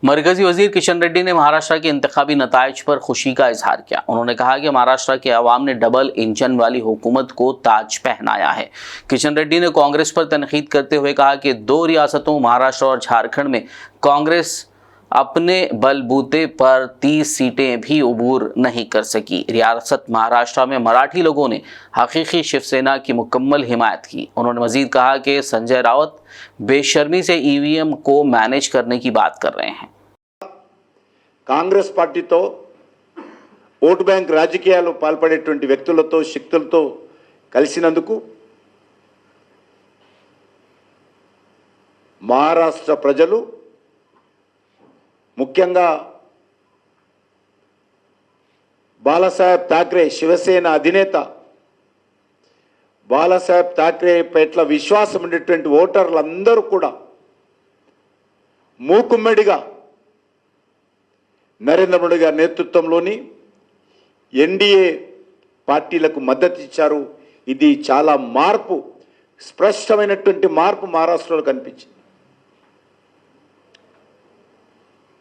मरकजी वजीर किशन रेड्डी ने महाराष्ट्र के इंतखाबी नताइज पर खुशी का इजहार किया। उन्होंने कहा कि महाराष्ट्र के अवाम ने डबल इंजन वाली हुकूमत को ताज पहनाया है। किशन रेड्डी ने कांग्रेस पर तनकीद करते हुए कहा कि दो रियासतों महाराष्ट्र और झारखंड में कांग्रेस अपने बलबूते पर 30 सीटें भी उबूर नहीं कर सकी। रियासत महाराष्ट्र में मराठी लोगों ने हकीकी शिवसेना की मुकम्मल हिमायत की। उन्होंने मजीद कहा कि संजय राउत बेशर्मी से ईवीएम को मैनेज करने की बात कर रहे हैं। कांग्रेस पार्टी तो ఓటు బ్యాంక్ రాజకీయాలు పాల్పడేటువంటి వ్యక్తులతో శక్తులతో కలిసినందుకు మహారాష్ట్ర ప్రజలు ముఖ్యంగా బాలాసాహెబ్ ఠాక్రే శివసేన అధినేత బాలాసాహెబ్ ఠాక్రే పట్ల విశ్వాసం ఉండేటువంటి ఓటర్లందరూ కూడా మూకుమ్మడిగా నరేంద్ర మోడీ గారి నేతృత్వంలోని ఎన్డీఏ పార్టీలకు మద్దతు ఇచ్చారు। ఇది చాలా మార్పు, స్పష్టమైనటువంటి మార్పు మహారాష్ట్రలో కనిపించింది।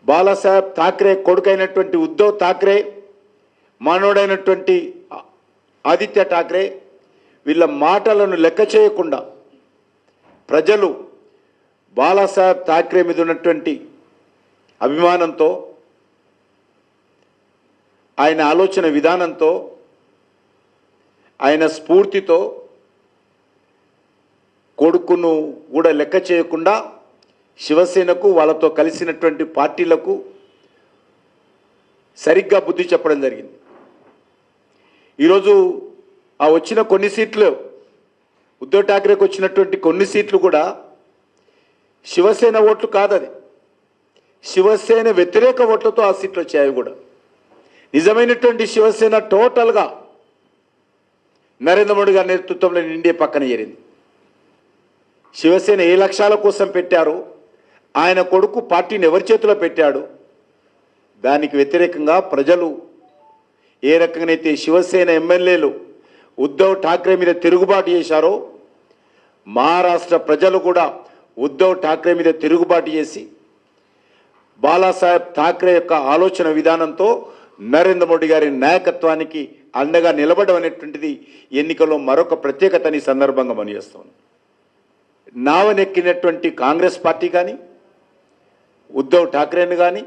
బాలాసాహెబ్ ఠాక్రే కొడుకైనటువంటి ఉద్ధవ్ ఠాక్రే, మానవుడైనటువంటి ఆదిత్య ఠాక్రే వీళ్ళ మాటలను లెక్క చేయకుండా ప్రజలు బాలాసాహెబ్ ఠాక్రే మీద ఉన్నటువంటి అభిమానంతో, ఆయన ఆలోచన విధానంతో, ఆయన స్ఫూర్తితో కొడుకును కూడా లెక్క చేయకుండా శివసేనకు వాళ్ళతో కలిసినటువంటి పార్టీలకు సరిగ్గా బుద్ధి చెప్పడం జరిగింది। ఈరోజు ఆ వచ్చిన కొన్ని సీట్లు, ఉద్ధవ్ ఠాక్రేకి వచ్చినటువంటి కొన్ని సీట్లు కూడా శివసేన ఓట్లు కాదది, శివసేన వ్యతిరేక ఓట్లతో ఆ సీట్లు వచ్చాయి। కూడా నిజమైనటువంటి శివసేన టోటల్గా నరేంద్ర మోడీ గారి నేతృత్వంలో ఎన్డీఏ పక్కన చేరింది। శివసేన ఏ లక్ష్యాల కోసం పెట్టారో, ఆయన కొడుకు పార్టీని ఎవరి చేతిలో పెట్టాడు, దానికి వ్యతిరేకంగా ప్రజలు ఏ రకంగానైతే శివసేన ఎమ్మెల్యేలు ఉద్ధవ్ ఠాక్రే మీద తిరుగుబాటు చేశారో, మహారాష్ట్ర ప్రజలు కూడా ఉద్ధవ్ ఠాక్రే మీద తిరుగుబాటు చేసి బాలాసాహెబ్ ఠాక్రే యొక్క ఆలోచన విధానంతో నరేంద్ర మోడీ గారి నాయకత్వానికి అండగా నిలబడడం అనేటువంటిది ఎన్నికల్లో మరొక ప్రత్యేకతని సందర్భంగా మనయేస్తాను। నావనెక్కినటువంటి కాంగ్రెస్ పార్టీ కానీ, ఉద్ధవ్ ఠాక్రేని కానీ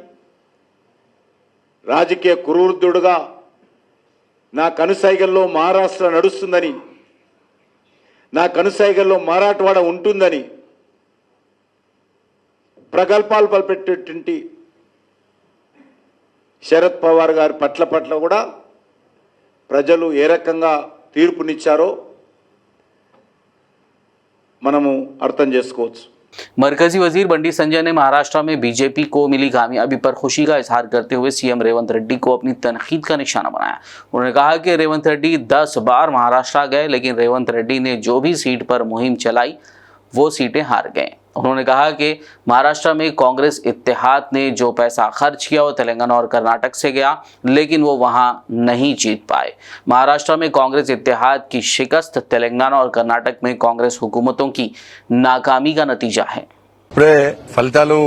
రాజకీయ కురువృద్ధుడుగా నా కనుసైగల్లో మహారాష్ట్ర నడుస్తుందని, నా కనుసైగల్లో మరాఠవాడ ఉంటుందని ప్రగల్భాలు పలిపెట్టేటువంటి శరద్ పవార్ గారి పట్ల కూడా ప్రజలు ఏ రకంగా తీర్పునిచ్చారో మనము అర్థం చేసుకోవచ్చు। मरकजी वजीर बंडी संजय ने महाराष्ट्र में बीजेपी को मिली कामयाबी पर खुशी का इजहार करते हुए सीएम रेवंत रेड्डी को अपनी तनकीद का निशाना बनाया। उन्होंने कहा कि रेवंत रेड्डी 10 बार महाराष्ट्र गए, लेकिन रेवंत रेड्डी ने जो भी सीट पर मुहिम चलाई वो सीटें हार गए। उन्होंने कहा कि महाराष्ट्र में कांग्रेस इत्तेहाद ने जो पैसा खर्च किया वो तेलंगाना और कर्नाटक से गया, लेकिन वो वहां नहीं जीत पाए। महाराष्ट्र में कांग्रेस इत्तेहाद की शिकस्त तेलंगाना और कर्नाटक में कांग्रेस हुकूमतों की नाकामी का नतीजा है। ఇప్పుడే ఫలితాలు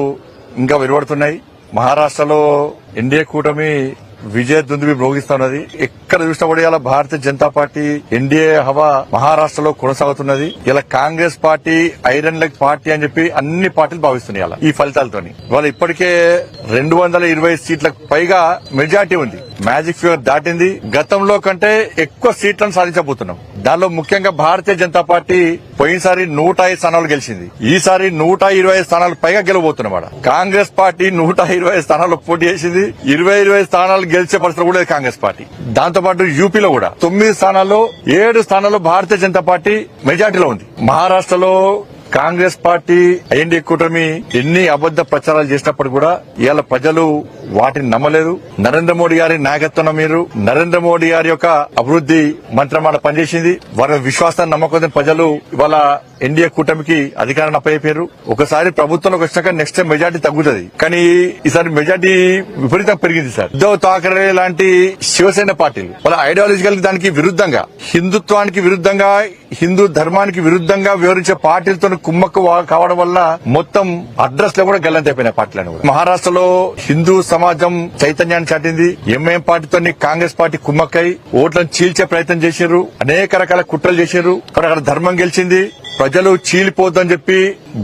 ఇంకా వెలువడుతున్నాయి। మహారాష్ట్రలో ఎన్డీఏ కూటమి విజయ దుందుబి మ్రోగిస్తున్నది। ఎక్కడ చూసినా కూడా ఇలా భారతీయ జనతా పార్టీ ఎన్డీఏ హవా మహారాష్ట్రలో కొనసాగుతున్నది। ఇలా Congress party iron leg party అని చెప్పి అన్ని పార్టీలు భావిస్తున్నాయి ఇలా ఈ ఫలితాలతోని। ఇవాళ ఇప్పటికే 220 సీట్లకు పైగా మెజార్టీ ఉంది, మ్యాజిక్ ఫిగర్ దాటింది। గతంలో కంటే ఎక్కువ సీట్లను సాధించబోతున్నాం। దానిలో ముఖ్యంగా భారతీయ జనతా పార్టీ పోయినసారి 105 స్థానాలు గెలిచింది, ఈసారి 125 స్థానాలు పైగా గెలవబోతున్నమాట। కాంగ్రెస్ పార్టీ 125 స్థానాల్లో పోటీ చేసింది, 20 స్థానాలు గెలిచే పరిస్థితి కూడా కాంగ్రెస్ పార్టీ। దాంతో పాటు యూపీలో కూడా 9 స్థానాల్లో 7 స్థానాల్లో భారతీయ జనతా పార్టీ మెజార్టీలో ఉంది। మహారాష్ట్రలో కాంగ్రెస్ పార్టీ ఎన్డీఏ కూటమి ఎన్ని అబద్ద ప్రచారాలు చేసినప్పుడు కూడా ఇవాళ ప్రజలు వాటిని నమ్మలేదు। నరేంద్ర మోడీ గారి నాయకత్వం మీరు నరేంద్ర మోడీ గారి యొక్క అభివృద్ధి మంత్రమాట పనిచేసింది, వారి విశ్వాసాన్ని నమ్మకం ప్రజలు ఇవాళ ఎన్డీఏ కూటమికి అధికారాన్ని అప్పయ్యారు. ఒకసారి ప్రభుత్వంలోకి వచ్చినాక నెక్స్ట్ టైం మెజార్టీ తగ్గుతుంది, కానీ ఈసారి మెజార్టీ విపరీతంగా పెరిగింది సార్. ఉద్దవ్ ఠాకరే లాంటి శివసేన పార్టీలు వాళ్ళ ఐడియాలజికల్ దానికి విరుద్ధంగా, హిందుత్వానికి విరుద్ధంగా, హిందూ ధర్మానికి విరుద్ధంగా వివరించే పార్టీలతో కుమ్మక్కు కావడం వల్ల మొత్తం అడ్రస్ లో కూడా గల్లంతైపోయినాయి పార్టీలను కూడా. మహారాష్ట్రలో హిందూ సమాజం చైతన్యాన్ని చాటింది. ఎంఐఎం పార్టీతో కాంగ్రెస్ పార్టీ కుమ్మక్కై ఓట్లను చీల్చే ప్రయత్నం చేశారు, అనేక రకాల కుట్రలు చేశారు. కానీ అక్కడ ధర్మం గెలిచింది. ప్రజలు చీలిపోద్దని చెప్పి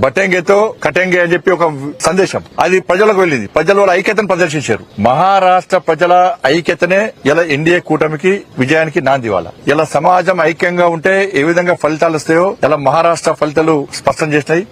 బటెంగేతో కటెంగే అని చెప్పి ఒక సందేశం అది ప్రజలకు వెళ్ళింది. ప్రజలు వాళ్ళ ఐక్యతను ప్రదర్శించారు. మహారాష్ట్ర ప్రజల ఐక్యతనే ఇలా ఎన్డీఏ కూటమికి విజయానికి నాంది. వాళ్ళ ఇలా సమాజం ఐక్యంగా ఉంటే ఏ విధంగా ఫలితాలు వస్తాయో ఇలా మహారాష్ట్ర ఫలితాలు స్పష్టం చేసినాయి.